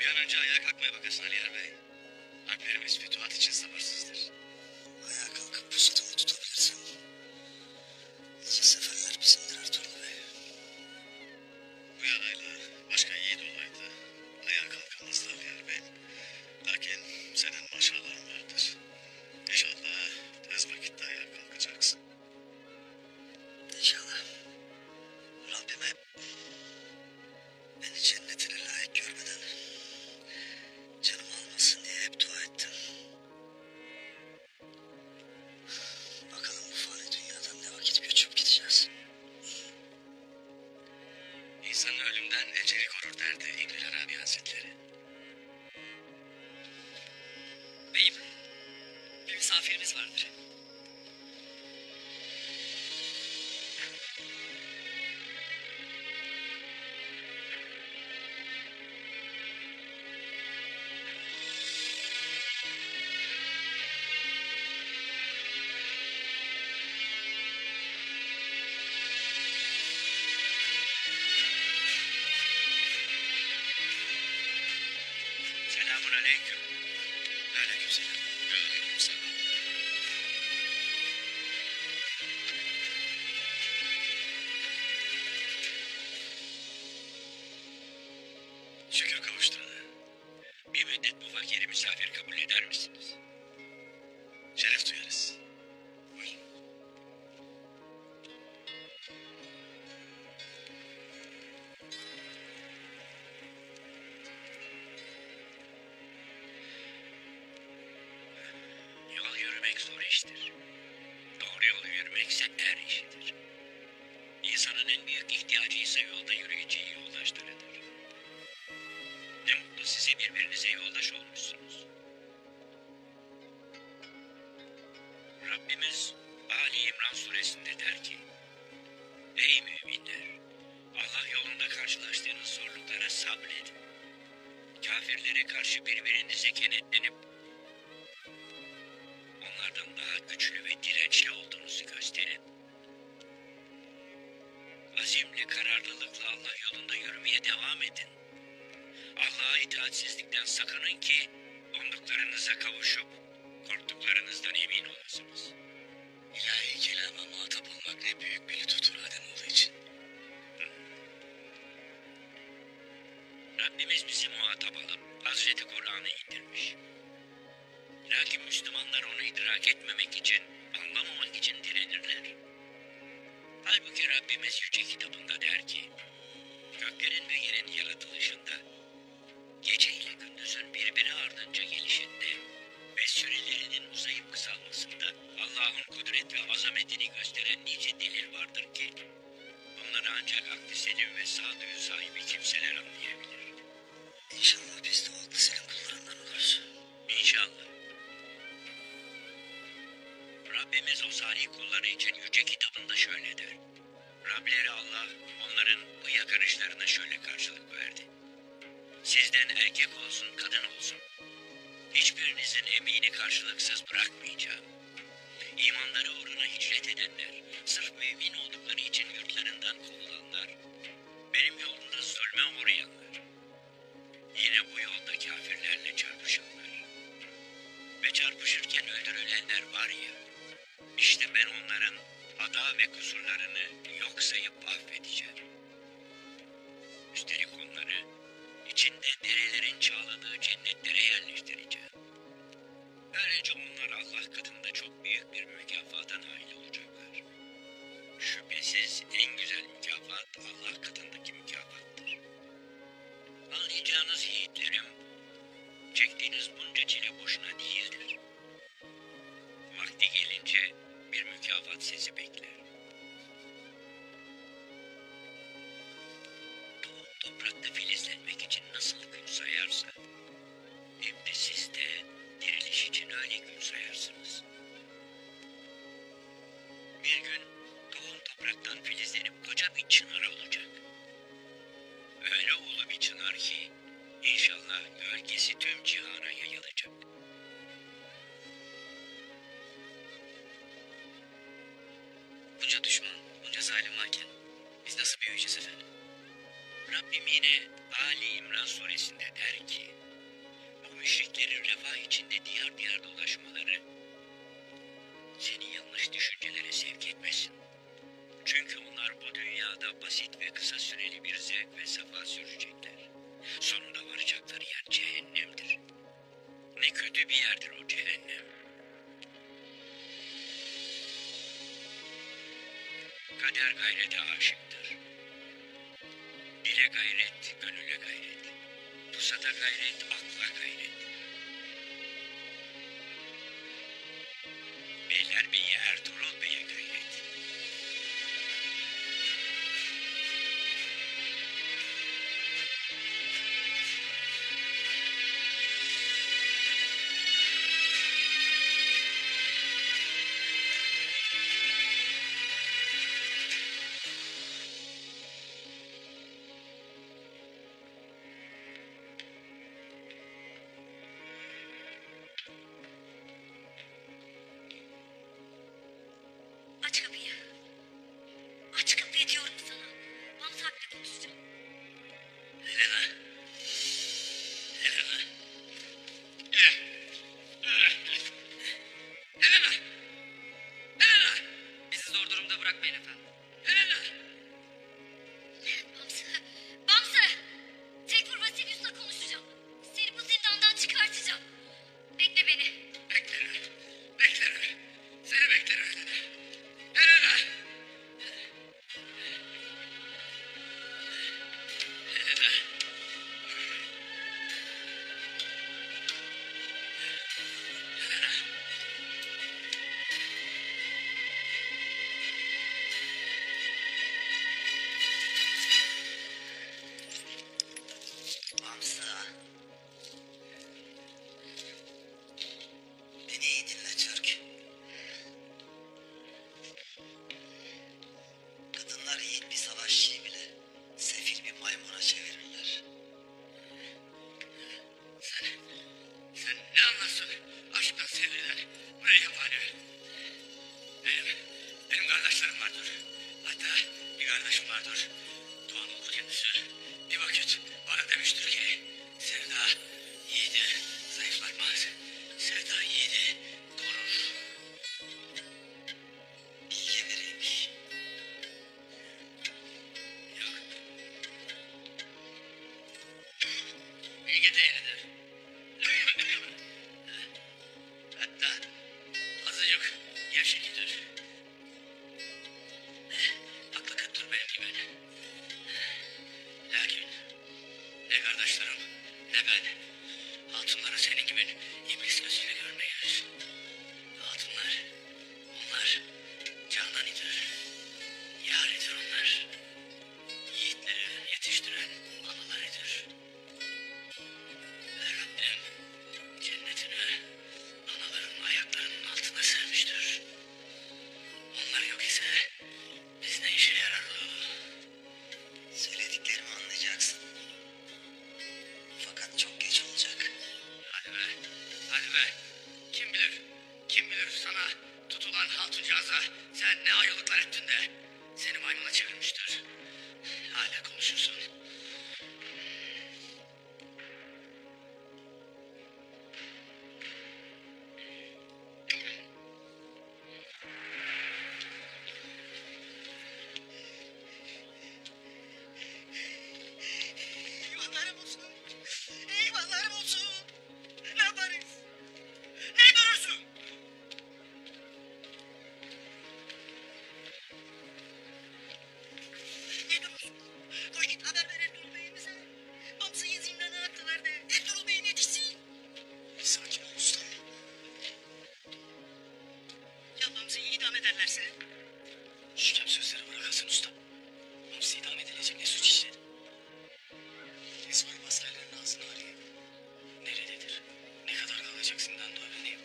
Bir an önce ayağa kalkmaya bakasın Aliyar Bey. Alplerimiz fütuhat için sabırsızdır. Ayağa kalkıp pusatımı tutabilirsem nice seferler bizimdir Ertuğrul Bey. Bu yarayla başka yiğit olaydı. Ayağa kalkamazdı Aliyar Bey. Lakin senin maşallahın vardır. İnşallah tez vakitte ayağa kalkacaksın. İnşallah. Rabbime beni cennetine layık görmeden canım almasın diye hep dua ettim. Bakalım bu fani dünyadan ne vakit göçüp gideceğiz. İnsanın ölümden eceli korur derdi İbnül Arabi Hazretleri. Beyim, bir misafirimiz vardır. Selamun aleyküm. Aleykümselam. Aleykümselam. Şükür kavuşturana. Bir müddet bu fakiri misafir kabul eder misiniz? Şeref duyarız. Buyurun. Yol yürümek zor iştir. Doğru yolu yürümekse er işidir. İnsanın en büyük ihtiyacı ise yolda yürüyeceği yoldaşlarıdır. Ne mutlu size birbirinize yoldaş olmuşsunuz. Rabbimiz Ali İmran suresinde der ki: Ey müminler! Allah yolunda karşılaştığınız zorluklara sabredin. Kafirlere karşı birbirinize kenetlenip onlardan daha güçlü ve dirençli olduğunuzu gösterin. Azimle, kararlılıkla Allah yolunda yürümeye devam edin. Allah'a itaatsizlikten sakının ki umduklarınıza kavuşup korktuklarınızdan emin olasınız. İlahi kelama muhatap olmak ne büyük bir lütuftur Ademoğlu için. Rabbimiz bizi muhatap alıp Hazreti Kur'an'ı indirmiş. Lakin Müslümanlar onu idrak etmemek için, anlamamak için direnirler. Halbuki Rabbimiz Yüce Kitabında der ki, göklerin ve yerin yaratılışında, gece ile gündüzün birbiri ardınca gelişinde ve sürelerinin uzayıp kısalmasında Allah'ın kudret ve azametini gösteren nice delil vardır ki, bunları ancak aklı selim ve sağduyu sahibi kimseler anlayabilir. İnşallah biz de o aklı selim kullarından oluruz. İnşallah. Rabbimiz o salih kulları için Yüce Kitabında şöyle der. Rableri Allah onların bu yakarışlarına şöyle karşılık verdi. Sizden erkek olsun kadın olsun, hiçbirinizin emeğini karşılıksız bırakmayacağım. İmanları uğruna hicret edenler, sırf mümin oldukları için yurtlarından kovulanlar, benim yolumda zulme uğrayanlar, yine bu yolda kafirlerle çarpışanlar ve çarpışırken öldürülenler var ya, işte ben onların hata ve kusurlarını yok sayıp affedeceğim. Üstelik onları içinde derelerin çağladığı cennetlere yerleştireceğim. Böylece onlar Allah katında çok büyük bir mükafata nail olacaklar. Şüphesiz en güzel mükafat Allah katındaki mükafattır. Anlayacağınız yiğitlerim, çektiğiniz bunca çile boşuna değildir. Vakti gelince bir mükafat sizi bekler. Doğum toprakta filizlenmek için nasıl gün sayarsa, hem de siz de diriliş için öyle gün sayarsınız. Bir gün doğum topraktan filizlenip koca bir çınar olacak. Öyle ulu bir çınar ki inşallah gölgesi tüm cihana yayılacak. Bunca düşman, bunca zalim varken biz nasıl büyüyeceğiz efendim? Rabbim yine Ali İmran suresinde der ki, fakirlerin refah içinde diyar diyar dolaşmaları seni yanlış düşüncelere sevk etmesin. Çünkü onlar bu dünyada basit ve kısa süreli bir zevk ve sefa sürecekler. Sonunda varacakları yer cehennemdir. Ne kötü bir yerdir o cehennem. Kader gayrete aşıktır. Dile gayret, gönüle gayret. Pusata gayret, akla gayret. Beylerbeyi Ertuğrul Bey'e gayret. Aç kapıyı. Aç kapıyı diyorum sana. Mahmut abiyle konuşacağım. Helena. Helena. Helena. Helena. Bizi zor durumda bırakmayın efendim. Helena. Bamsı. Bamsı. Tekfur Vasilyus'la konuşacağım. Seni bu zindandan çıkartacağım. Bekle beni. Beklerim. Beklerim. Seni beklerim Helena. Helena. Helena. Bamsı. Beni iyi dinle Türk. Kadınlar yiğit bir savaşçıyı bile sefil bir maymuna çevirirler. Sen ne anlarsın aşktan sevgiden? Böyle yapani. Benim kardeşlerim vardır. Hatta bir kardeşim vardır. Doğan olur kendisi. Bir vakit bana demiştir ki sevda yiğidi zayıflatmaz. Sevda yiğidi korur. Bilge biriymiş. Yok. Bilge değildir. Hatta azıcık gevşekidir. Aklı kıttır benim gibi. Lakin ne kardeşlerim ne ben hatunları senin gibi iblis gözüyle görmeyiz. Hatunlar, onlar canan idir. Yâridir onlar. Yiğitleri yetiştiren analarıdır. Ve Rabbim cennetini anaların ayaklarının altına sermiştir. Onlar yok ise biz ne işe yarar o? Söylediklerimi anlayacaksın. Fakat çok geç olacak. Hadi be, hadi be. Kim bilir, kim bilir sana tutulan hatuncağıza sen ne ayrılıklar ettin de seni maymuna çevirmiştir. Hala konuşursun. Eyvallarım olsun. Eyvallarım olsun. Ne yaparız? Ne görürsün? Ne durursun? Koş git haber ver Ertuğrul Bey'imize. Bamsı'yı zindana attılar de. Ertuğrul Bey'in yetişsin. Sakin ol usta. Ya Bamsı'yı idam ederlerse? Şükem sözleri bırakasın usta. Bamsı idam edilecek ne suç işledi? İsmail askerlerin ağzını arayayım. Nerededir? Ne kadar kalacak zindanda öğreneyim.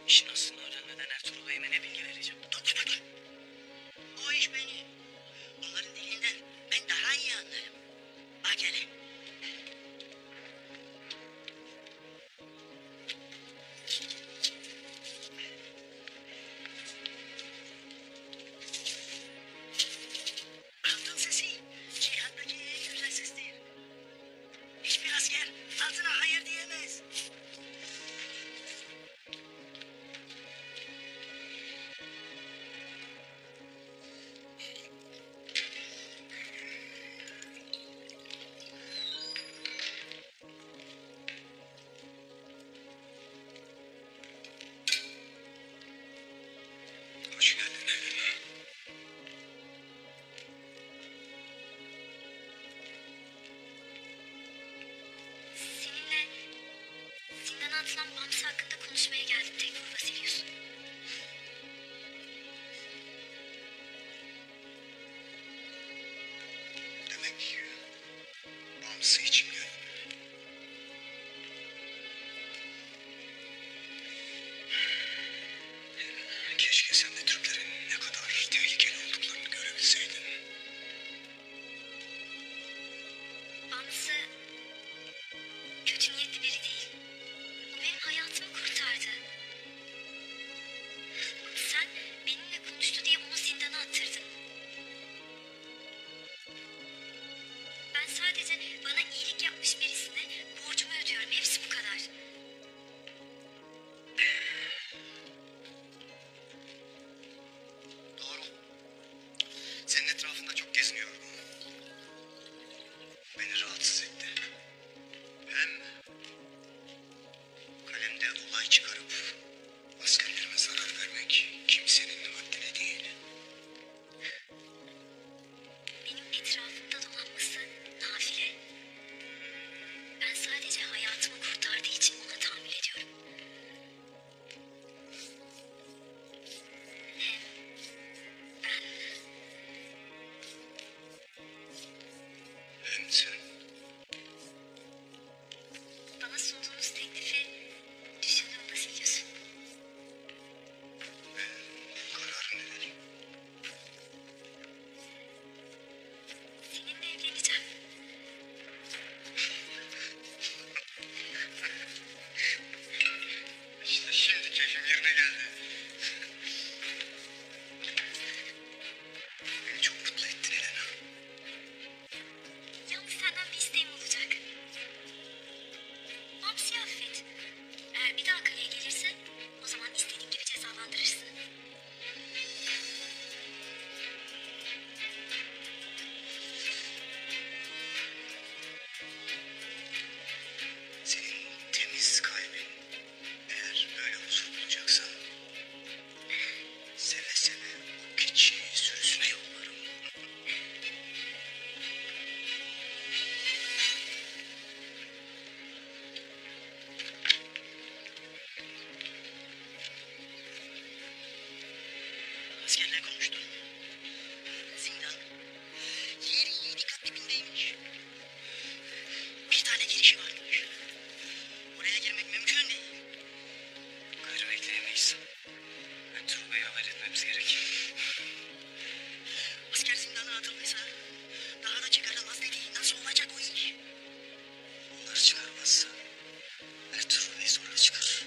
İşin aslını öğrenmeden Ertuğrul Bey'ime ne bilgi vereceğim? Dur. O iş beni. Onların dilinden ben daha iyi anlarım. Bak hele. Altın sesi. Cihandaki en güzel sestir. Hamsi hakkında konuşmaya geldim Tekfur Vasilius. Demek Bamsı için geldin. Keşke sen de Türklerin ne kadar tehlikeli olduklarını görebilseydin. Hamsi kötü niyetli biri değil. O benim hayatımı kurtardı. Sen benimle konuştu diye onu zindana attırdın. Ben sadece bana iyilik yapmış birisine borcumu ödüyorum. Hepsi bu kadar. Doğru. Senin etrafında çok geziniyorum. Beni rahatsız etti. Hem kalemde olay çıkarıp askerlerime zarar vermek kimsenin haddine değil. Benim etrafımda dolanması nafile. Ben sadece hayatımı kurtardığı için ona tahammül ediyorum. Hem ben Hem sen bana sunduğunuz teklifi düşündüm Vasilius. ve kararın nedir? Seninle evleneceğim. İşte şimdi keyfim yerine geldi. Beni çok mutlu ettin Elena. Yalnız senden bir isteğim olacak. Hamsi'yi affet. Eğer bir daha kaleye gelirse o zaman istediğin gibi cezalandırırsın. Senin temiz kalbin eğer böyle huzur bulacaksa seve seve o keçiyi sürüsüne yollarım. Askerle konuştum. Zindan. Yeri 7 kat dibindeymiş. Bir tane girişi varmış. Oraya girmek mümkün değil. Gayrı bekleyemeyiz. Trube'ye haber etmemiz gerek. Asker zindana atıldıysa daha da çıkarılmaz dedi. Nasıl olacak o iş? Onlar çıkarmazsa Trube'yi zorla çıkar.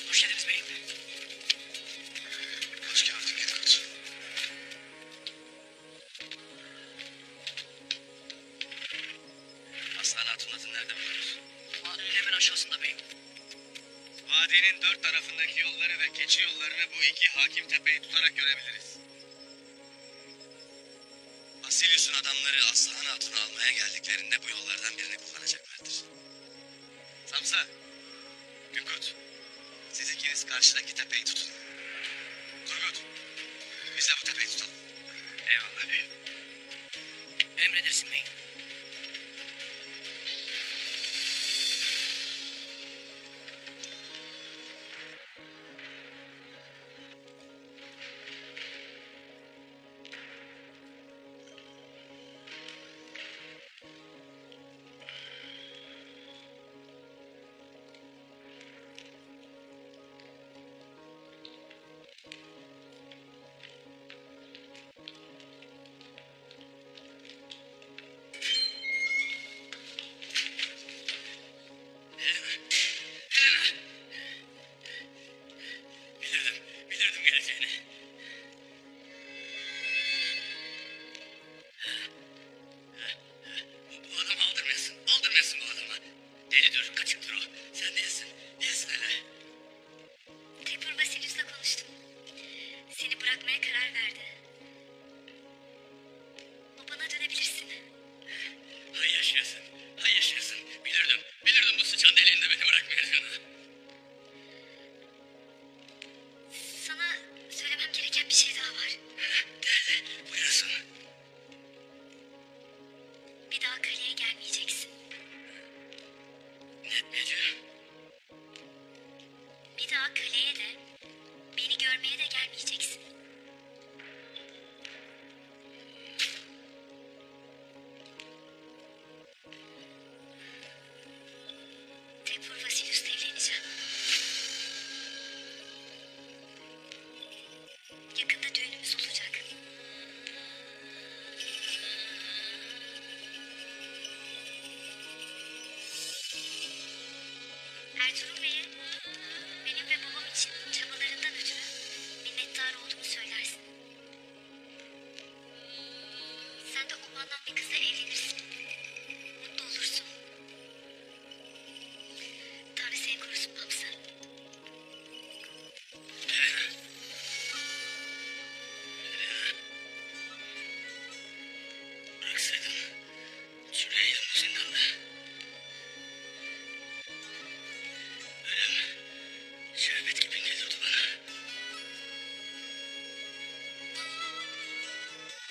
Hoş geldiniz beyim. Hoş geldin Gilkut. Aslan Hatun adını nereden biliyoruz? Vadinin hemen aşağısında beyim. Vadinin dört tarafındaki yolları ve keçi yollarını bu iki hakim tepeyi tutarak görebiliriz. Basilius'un adamları Aslıhan Hatun'u almaya geldiklerinde bu yollardan birini kullanacaklardır. Samsa, Gülkut, siz ikiniz karşıdaki tepeyi tutun. Turgut, biz de bu tepeyi tutalım. Eyvallah beyim. Emredersin beyim.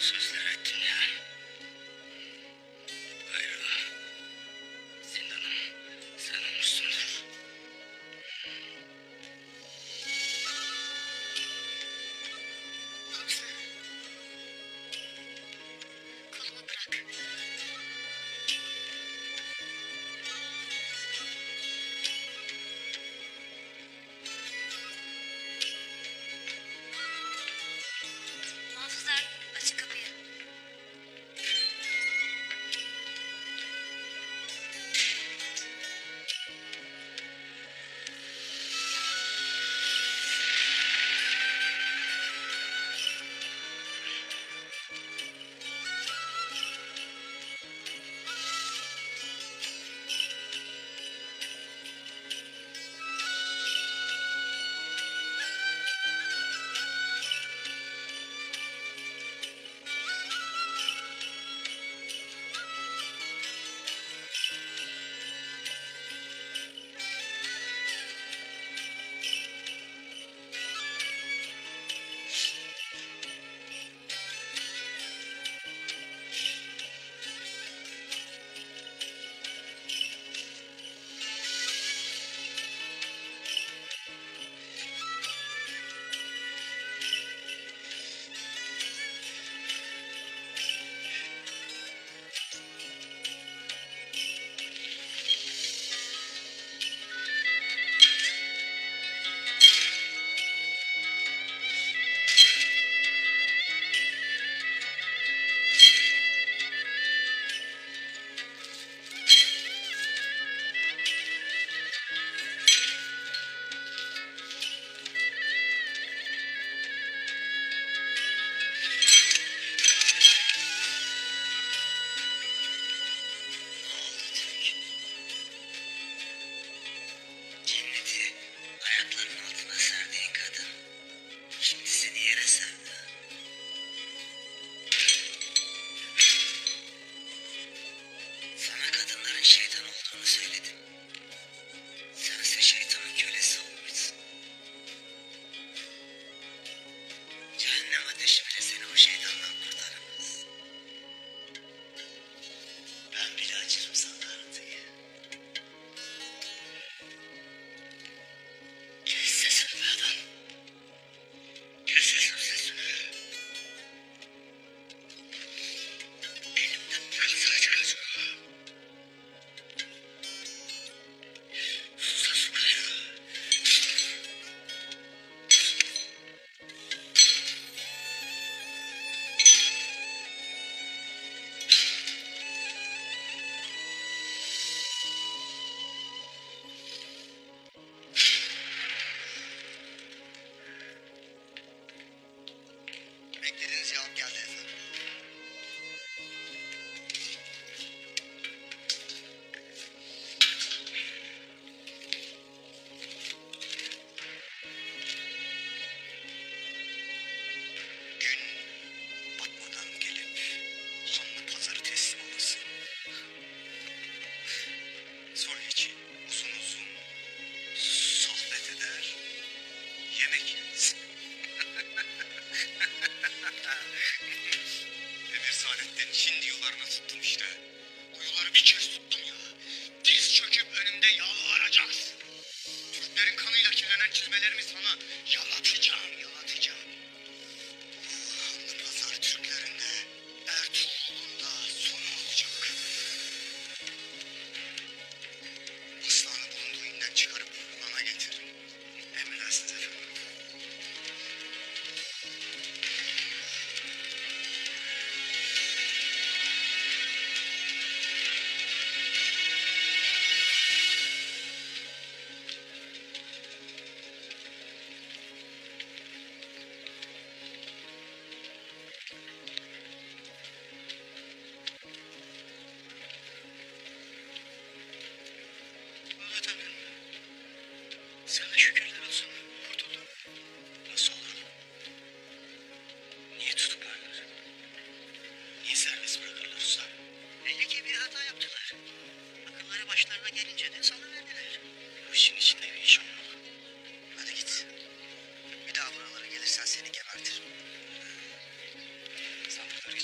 sözleri ettin ya. Hayrola? Zindanım sen olmuşsundur. Hamza. Kolumu bırak. Muhafızlar açın kapıyı. Cenneti ayaklarının altına serdiğin kadın şimdi seni yere serdi. Sana kadınların şeytan olduğunu söyledim. Sense şeytanın kölesi olmuşsun. Cehennem ateşi bile seni o şeytandan kurtaramaz. Ben bile acırım sana artık. Kes sesini be adam. Kes sesini. Elimden bir kaza çıkacak. Sus gayrı. Beklediğiniz cevap geldi efendim. Gün batmadan gelip Hanlı Pazarı teslim olasın. Sonra için uzun uzun sohbet eder, yemek yeriz. Emir Saadettin şimdi yularına tuttum işte. Bu yuları bir kez tuttum ya. Diz çöküp önümde yalvaracaksın. Türklerin kanıyla kirlenen çizmelerimi sana yalatacağım. Bu Hanlı Pazar Türklerinde Ertuğrul'un da sonu olacak. Aslanı bulunduğu inden çıkarıp bana getirin. Emredersiniz efendim. Evet efendim. Sana şükürler olsun. Kurtuldum. Nasıl olur bu? Niye tutuklarlar? Niye serbest bırakırlar usta? Belli ki bir hata yaptılar. Akılları başlarına gelince de salıverdiler. Bu işin içinde bir iş olmalı. Hadi git. Bir daha buralara gelirsen seni gebertirim. Sandıkları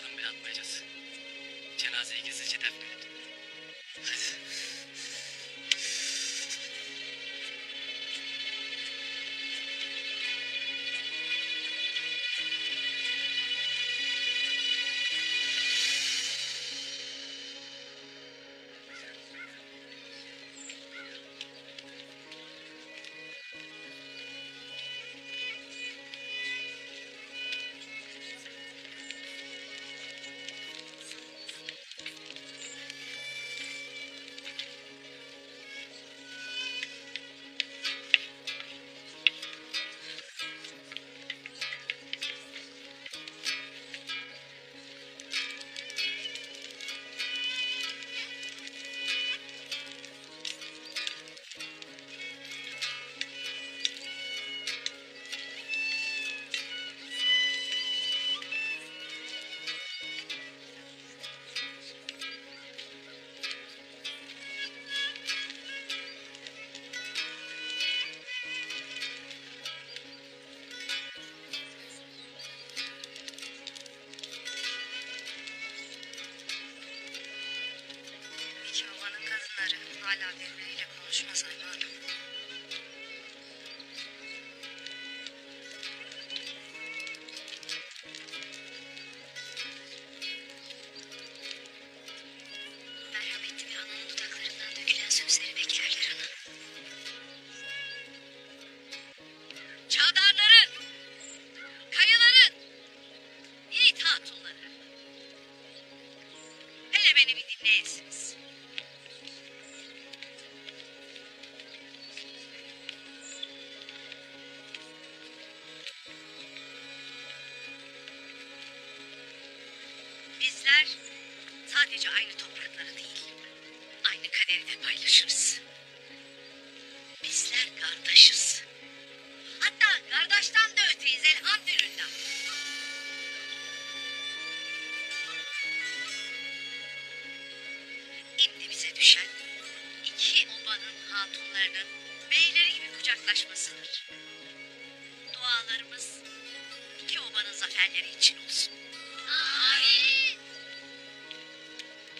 adım bile atmayacağız. Cenazeyi gizlice defnedin. Hadi. İki babanın kadınları hala birbiriyle konuşmaz Ayman'ım. Merhametli bir ananın dudaklarından dökülen sözleri beklerler ana. Çavdarların, kayıların, yiğit hatunları. Hele beni bir dinleyesiniz. Bizler sadece aynı toprakları değil, aynı kaderi de paylaşırız. Bizler kardeşiz. Hatta kardeşten de öteyiz elhamdülillah. Şimdi bize düşen iki obanın hatunlarının beyleri gibi kucaklaşmasıdır. Dualarımız iki obanın zaferleri için olsun. Amin.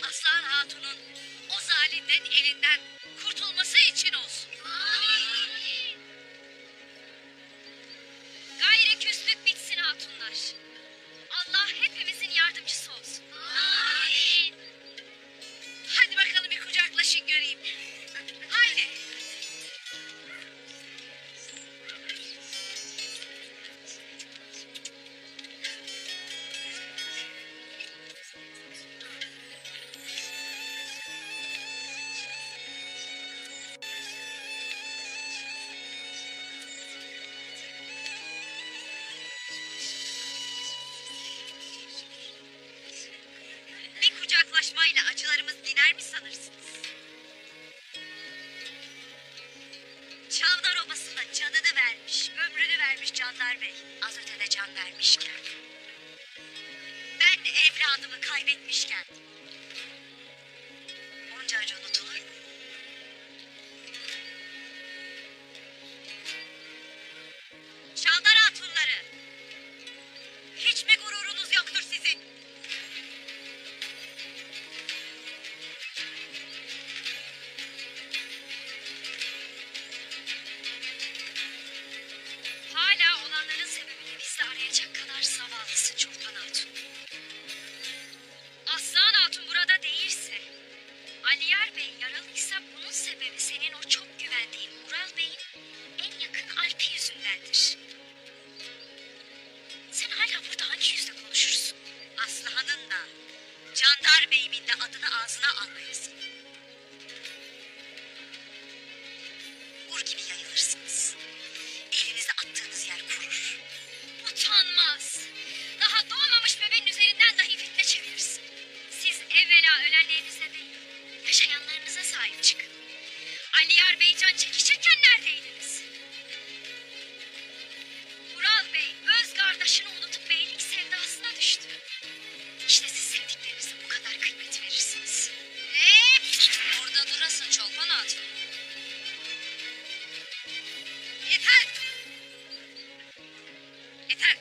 Aslan Hatun'un o zalimden elinden kurtulması için olsun. Amin. Gayri küslük bitsin hatunlar. Allah hepimizin yardımcısı olsun. Amin. Hadi bakalım bir kucaklaşın göreyim. Haydi. Bir kucaklaşmayla acılarımız diner mi sanırsınız? Çavdar Obası'na canını vermiş, ömrünü vermiş Candar Bey. Az ötede can vermişken. Ben evladımı kaybetmişken. Onca acı unutulur mu? Çavdar hatunları. Hiç mi gururunuz yoktur sizin? Hala olanların sebebini bizde arayacak kadar zavallısın Çolpan Hatun. Aslan Hatun burada değilse, Aliyar Bey yaralıysa bunun sebebi senin o çok güvendiğin Ural Bey'in en yakın alpi yüzündendir. Sen hala burada hangi yüzle konuşursun? Aslıhan'ın da, Candar Bey'imin de adını ağzına almayasın. Ur gibi yayılırsınız. Elinize attığınız yer kurur. Utanmaz. Daha doğmamış bebeğin üzerinden dahi fitne çevirirsin. Siz evvela ölenlerinize değil, yaşayanlarınıza sahip çıkın. Aliyar Bey can çekişirken neredeydiniz? Ural Bey öz kardeşini unutup beylik sevdasına düştü. İşte siz sevdiklerinize bu kadar kıymet verirsiniz. Orada durasın Çolpan Hatun. Yeter! Yeter!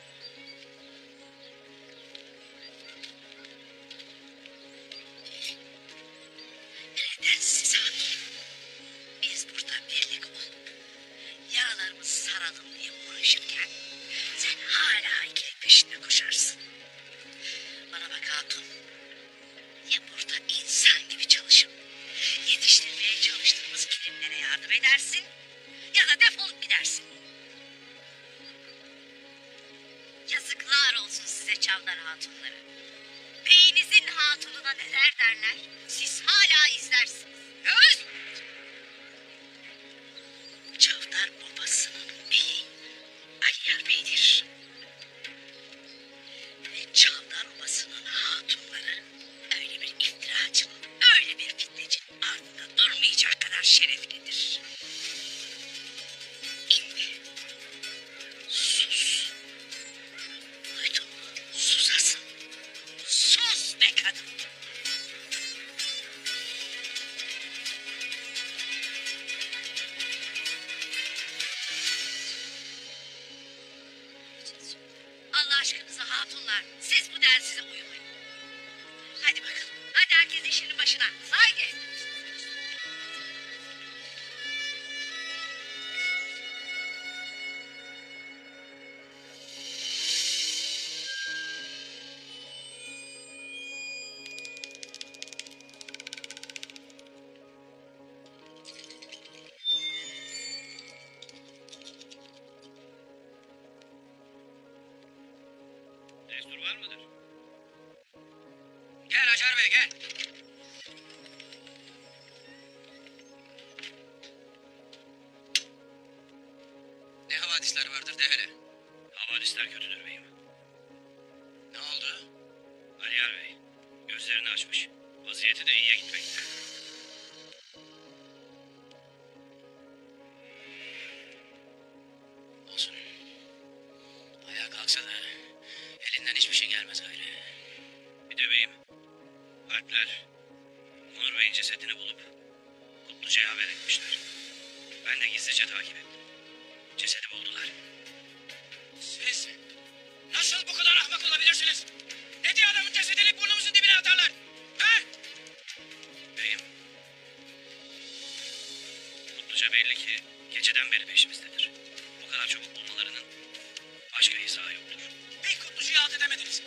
buna neler derler? Siz hala izlersiniz. Öz! Çavdar babasının beyi Aliyar Bey'dir. Ve Çavdar babasının hatunları öyle bir iftiracının, öyle bir fitnecinin ardında durmayacak kadar şereflidir. İnme. Sus. Duydun mu? Susasın. Sus be kadın. Allah aşkınıza hatunlar, siz bu densize uyumayın. Hadi bakalım, hadi herkes işinin başına. Haydi. Destur var mıdır? Gel Acar Bey gel. Ne havadisler vardır de hele. Havadisler kötüdür beyim. Ne oldu? Aliyar Bey gözlerini açmış. Vaziyeti de iyiye gitmekte. Olsun. Ayağa kalksa da elinden hiçbir şey gelmez gayrı. Bir de beyim, Alpler, Onur Bey'in cesedini bulup Kutluca'ya haber etmişler. Ben de gizlice takip ettim. Cesedi buldular. Siz nasıl bu kadar ahmak olabilirsiniz? Ne diye adamın cesedini burnumuzun dibine atarlar? Ha? Beyim, Kutluca belli ki geceden beri peşimizdedir. Bu kadar çabuk bulmalarının başka izahı yoktur. Bir kutlucuya alt edemediniz.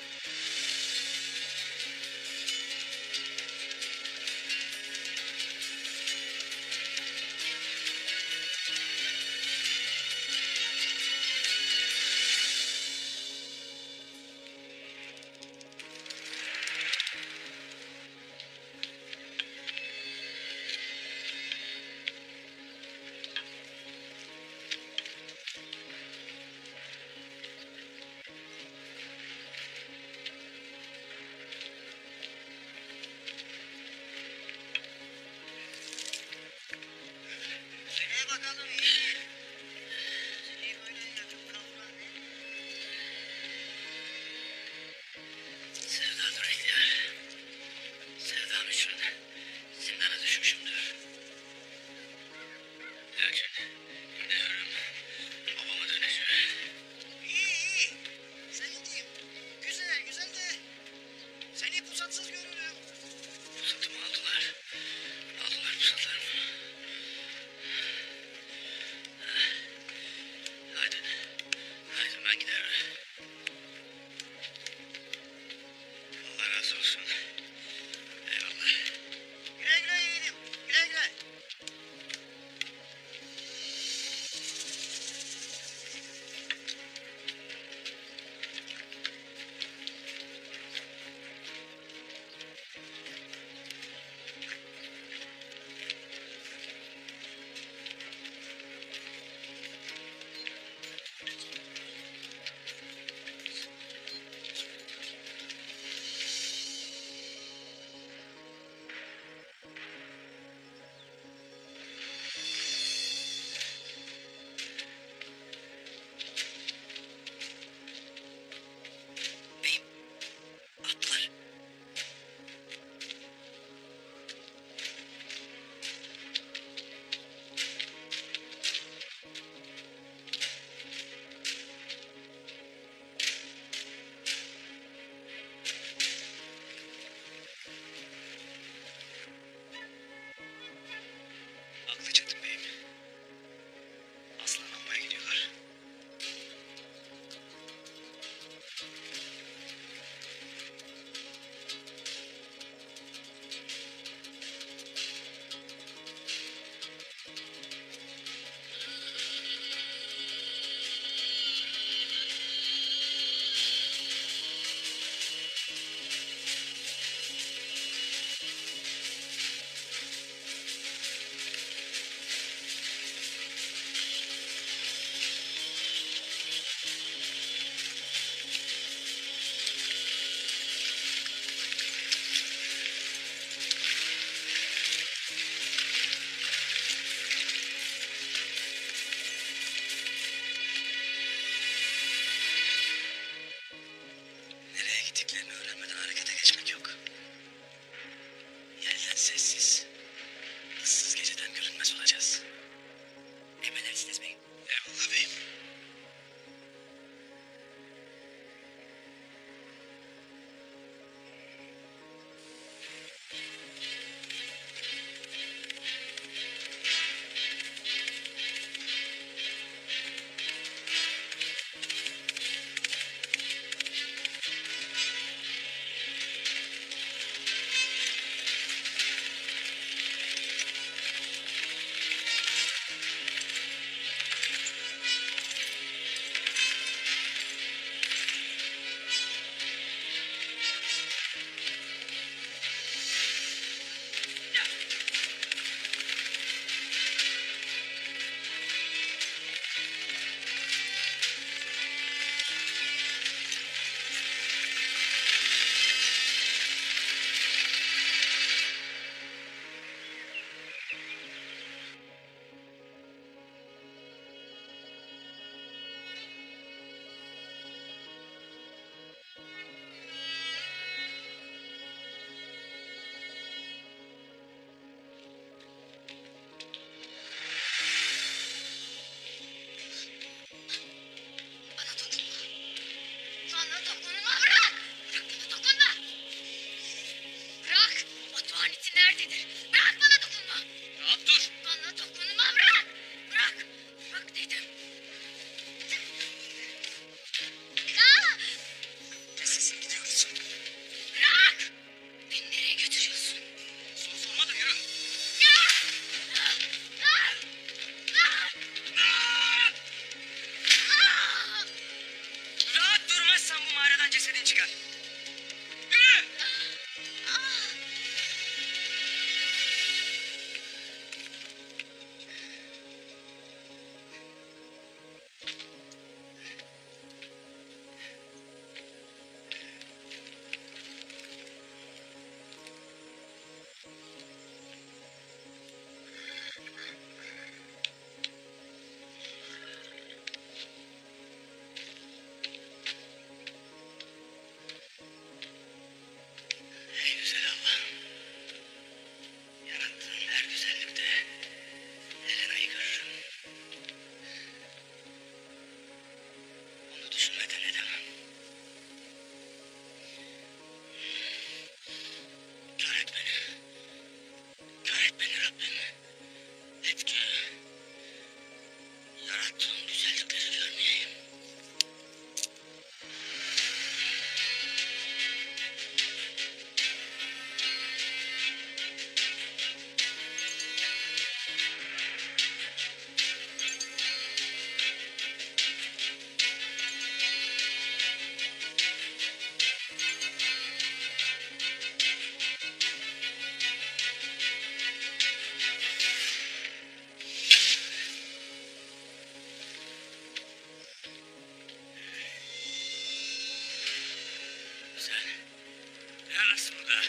burada.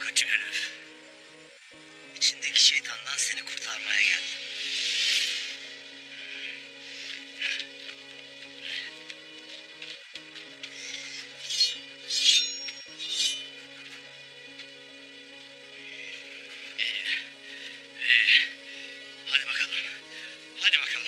Kötü herif. İçindeki şeytandan seni kurtarmaya geldim. Hadi bakalım. Hadi bakalım.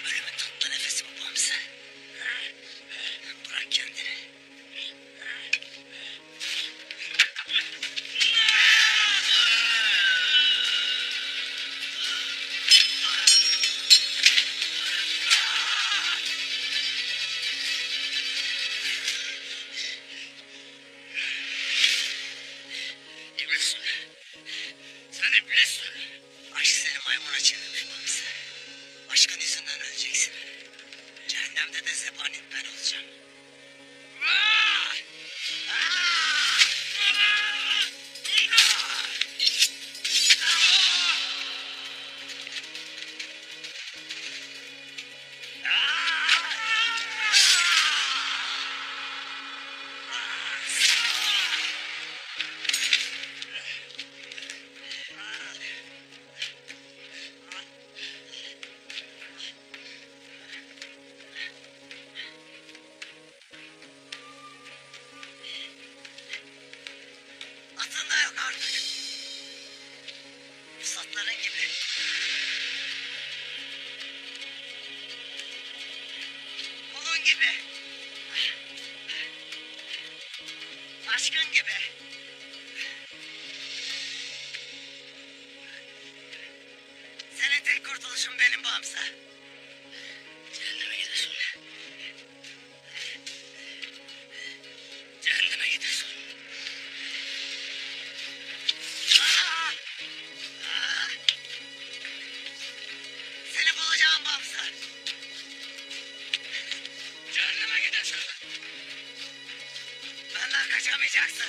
Ölümün tatlı nefesi bu Bamsı. Bırak kendini. İblisin. Sen iblisin. Aşk seni maymuna çevirmiş Bamsı. Aşkın yüzünden öleceksin. Cehennemde de zebanin ben olacağım. Atın da yok artık. Pusatların gibi. Bunun gibi. Aşkın gibi. Senin tek kurtuluşun benim Bamsı. Cehenneme gidersin. Cehenneme gidersin. Seni bulacağım Bamsı. Cehenneme gidersin. Benden kaçamayacaksın.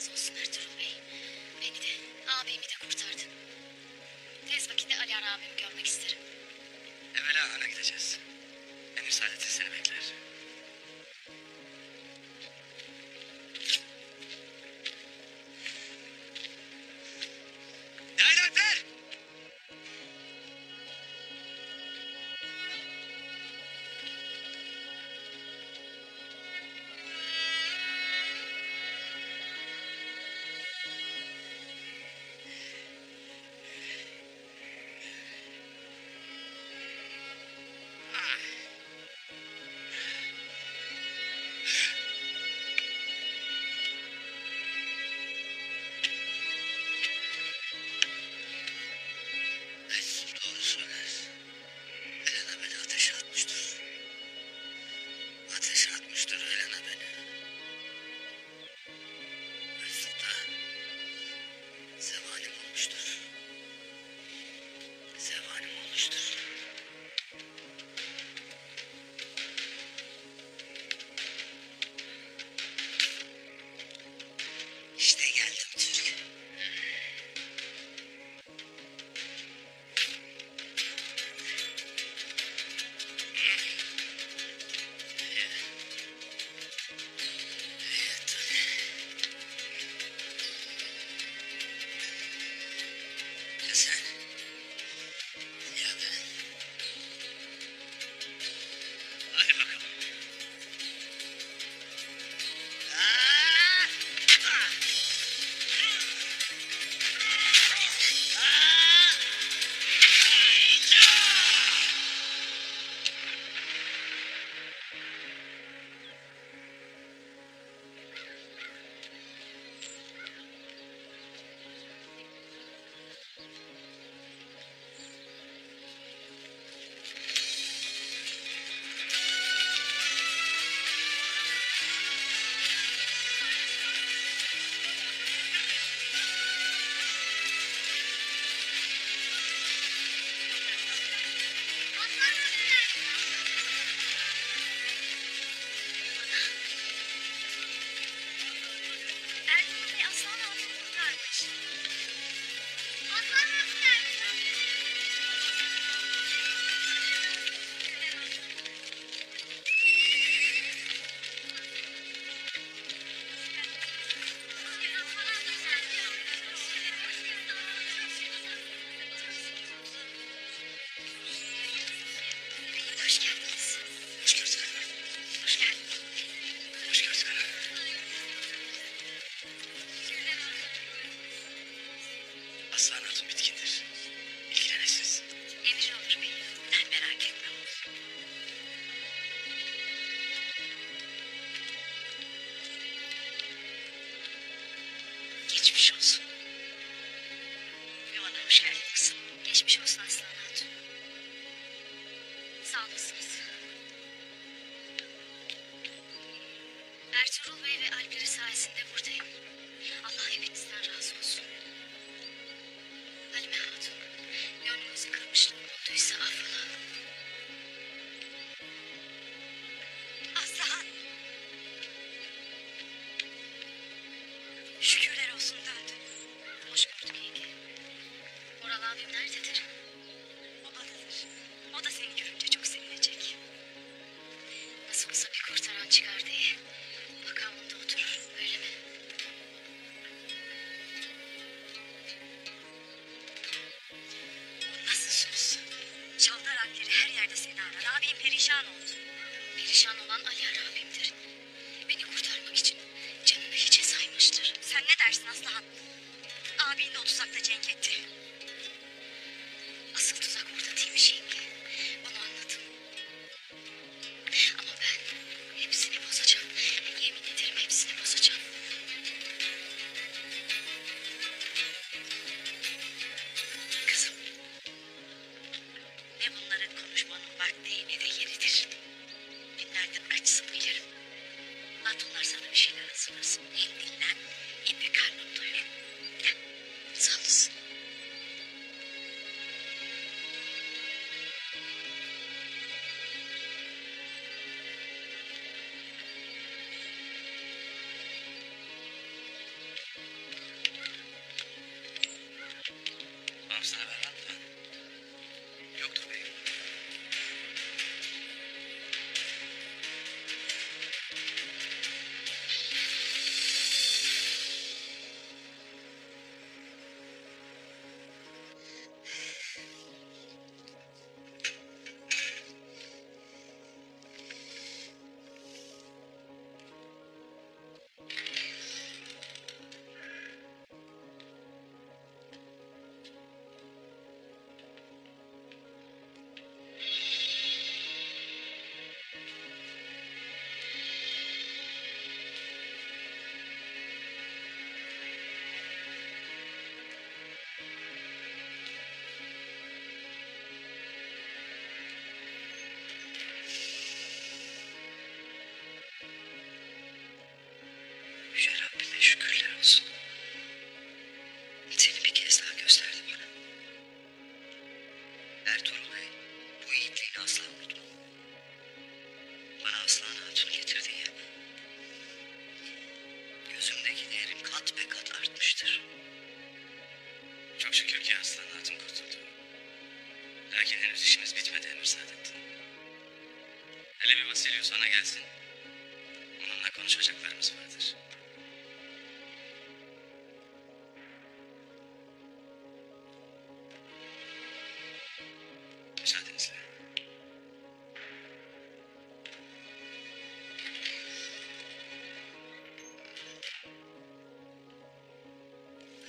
razı olsun Ertuğrul Bey. Beni de, abimi de kurtardın. Tez vakitte Ali Ara abimi görmek isterim. Evvela ana gideceğiz. Emir Saadettin seni bekler. Hayrettin! Mesut doğru söyler. Elena beni ateşe atmıştır. Ateşe atmıştır Elena beni. Mesut da zevanim olmuştur. Zevanim olmuştur. İşte geldim Türk. Ya sen? Ya ben? Hadi bakalım. Ertuğrul Bey aslan abimi kurtarmış. Aslan abim Hoş geldiniz. Hoş gördük. Hoş geldin. Hoş gördük. Aslan Hatun bitkindir. İlgilenesiniz. Emir olur bey. Merak etme. Geçmiş olsun. Yuvana hoş geldin kızım. Geçmiş olsun Aslan Hatun. Sağ olasınız. Ertuğrul Bey ve Alpleri sayesinde buradayım. Allah hepinizden razı olsun. Halime Hatun, gönlünüzü kırmışlığım olduysa affola. Aslan! Şükürler olsun döndün. Hoş gördük yenge. Oral abim nerededir? Obadadır. O da seni görünce çok sevinecek. Nasıl olsa bir kurtaran çıkar diye. Makamında oturur, öyle mi? O nasıl söz? Çavdar Alpleri her yerde seni arar. Abim perişan oldu. Perişan olan Ali Ara abimdir. Beni kurtarmak için canını hiçe saymıştır. Sen ne dersin Aslıhan? Abin de o tuzakta cenk etti. Asıl tuzak orada değilmiş yenge. Onu anladım. Ama ben hepsini bozacağım. Yemin ederim hepsini bozacağım. Kızım. Ne bunları konuşmanın vakti ne de yeridir. Günlerdir açsın bilirim. Hatunlar sana bir şeyler hazırlasın. Hem dinlen hem de karnını doyur. Gel. Sağ olasın. Yüce Rabbime şükürler olsun. Seni bir kez daha gösterdi bana. Ertuğrul Bey, bu yiğitliğini asla unutmam. Bana Aslan Hatun'u getirdin ya. Gözümdeki değerin kat be kat artmıştır. Çok şükür ki Aslan Hatun kurtuldu. Lakin henüz işimiz bitmedi Emir Saadettin. Hele bir Vasilius sana gelsin. Onunla konuşacaklarımız vardır. Müsaadenizle.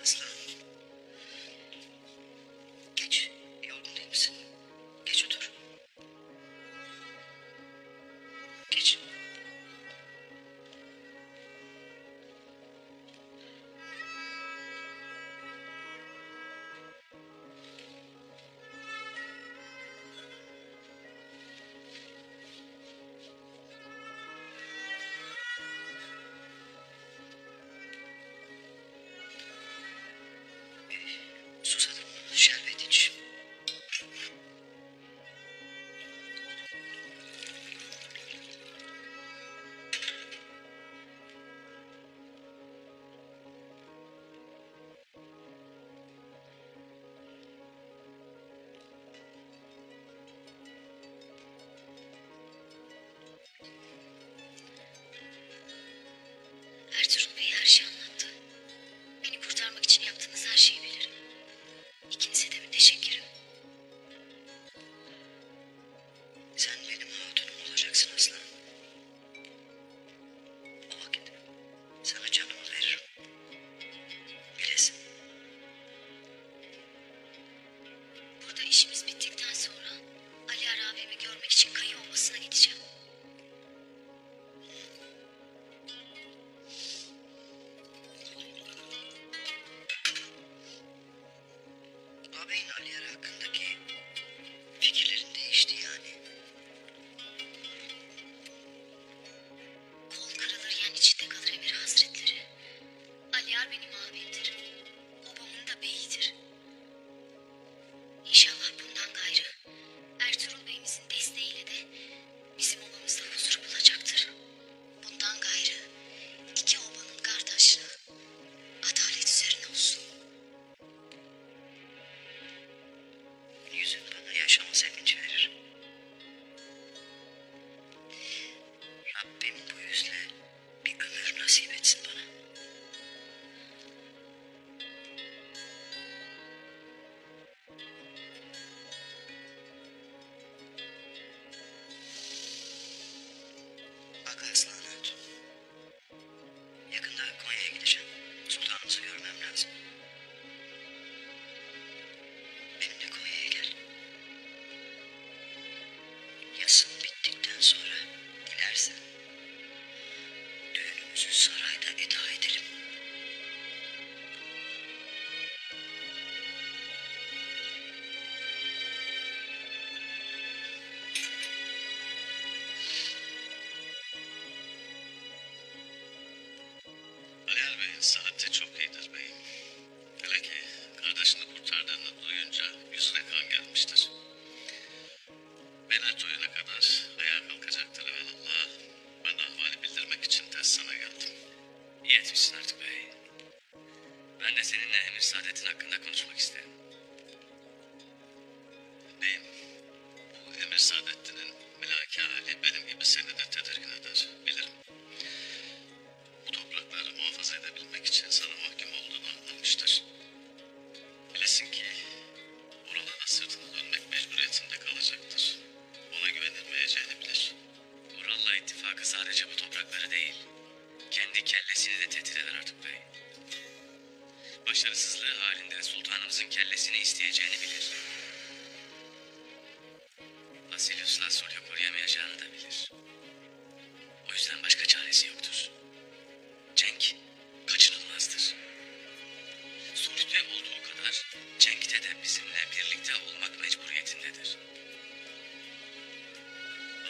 Aslan. Geç. Yorgun değil misin? Geç otur. Geç. Susadım. Şerbet iç. Ertuğrul Bey her şeyi anlattı. Beni kurtarmak için yaptığınız her şeyi bilirim. İkinize de müteşekkirim. Sen benim hatunum olacaksın Aslan. O vakit sana canımı veririm. Bilesin. Burada işimiz bittikten sonra Ali Ara abimi görmek için Kayı Ovası'na gideceğim. Ağabeyin Aliyer hakkındaki fikirlerin değişti yani. Kol kırılır yen içinde kalır Emir Hazretleri. Aliyar benim abimdir. Babamın da beyidir. İnşallah bundan gayrı Ertuğrul Bey'imizin desteğiyle de bizim obamızda huzur bulacaktır. Bundan gayrı iki obanın kardeşliği adalet üzerine olsun. Yüzün bana yaşama sevinci verir. Rabbim bu yüzle bir ömür nasip etsin bana. Bak Aslan Hatun. Yakında Konya'ya gideceğim. Sultanımızı görmem lazım. Benimle Konya'ya gel. Yasın bittikten sonra dilersen düğünümüzü sarayda eda edelim. Aliyer Bey'in saati çok iyidir beyim. Hele ki kardeşini kurtardığını duyunca yüzüne kan gelmiştir. Beni duyana kadar ayağa kalkacaktır evelallah. Ben de ahvali bildirmek için tez sana geldim. İyi etmişsin artık bey. Ben de seninle Emir Saadet'in hakkında konuşmak isterim. Beyim, bu Emir Saadettin'in mülaki hali benim gibi seni de tedirgin eder, bilirim. Bu toprakları muhafaza edebilmek için sana mahkum olduğunu anlamıştır. Bilesin ki oralara sırtını dönmek mecburiyetinde kalacaktır. Ona güvenilmeyeceğini bilir. Ural'la ittifakı sadece bu toprakları değil, kendi kellesini de tehdit eder artık bey. Başarısızlığı halinde sultanımızın kellesini isteyeceğini bilir. Vasilius'la sulhü koruyamayacağını da bilir. O yüzden başka çaresi yoktur. Cenk kaçınılmazdır. Sulh'te olduğu kadar cenkte de bizimle birlikte olmak mecburiyetindedir.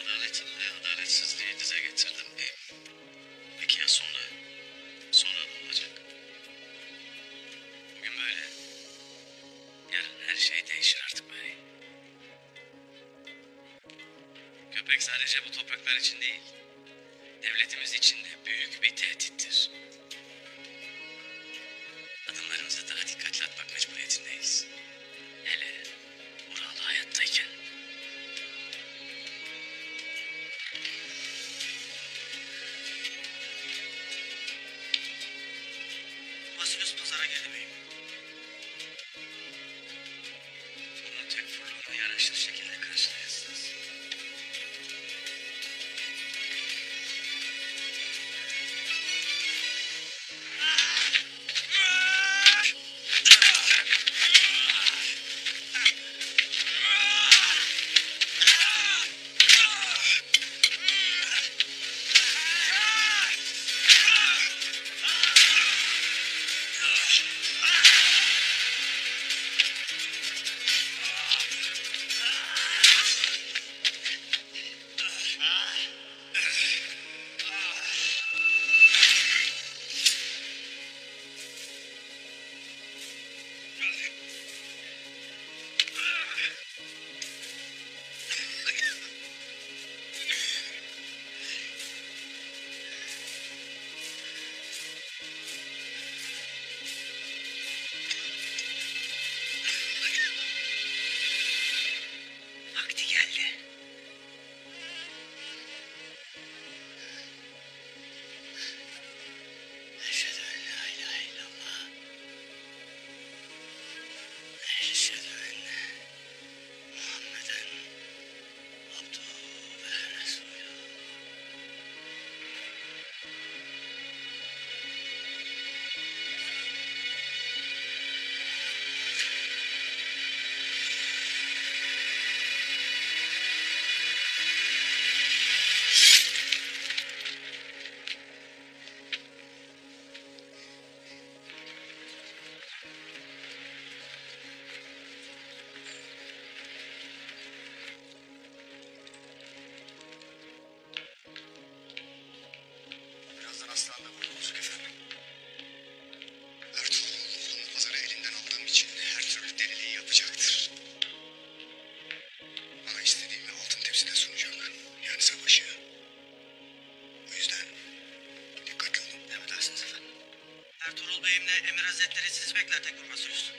Adaletini ve adaletsizliği dize getirdim beyim. Peki ya sonra? değişir artık bey. Köpek sadece bu topraklar için değil, devletimiz için de büyük bir tehdittir. Adımlarımızı daha dikkatli atmak mecburiyetindeyiz. Hele Ural hayattayken. Vasilyos pazara geldi beyim. Onu tek fırlığına yaraşır şekilde karşılayasınız. Vakti geldi. Eşhedü en la ilahe illallah. Eşhedü enne Muhammeden abduhu ve resulühü. Birazdan aslan da burada olacak efendim. Ertuğrul oğlumu pazara elinden aldığım için her türlü deliliği yapacaktır. Bana istediğimi altın tepside sunacak. Yani savaşı. O yüzden dikkatli olun. Emredersiniz efendim. Ertuğrul beyimle Emir Hazretleri sizi bekler Tekfur Vasilyos.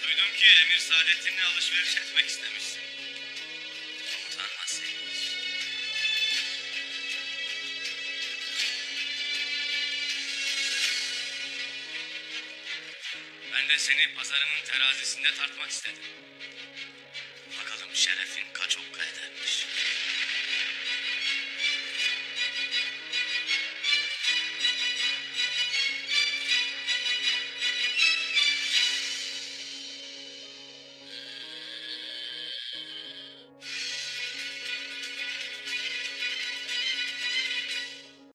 Duydum ki Emir Saadettin'le alışveriş etmek istemişsin. Komutan Vasilyos. Ben de seni pazarımın terazisinde tartmak istedim. Bakalım şerefin kaç okka edermiş.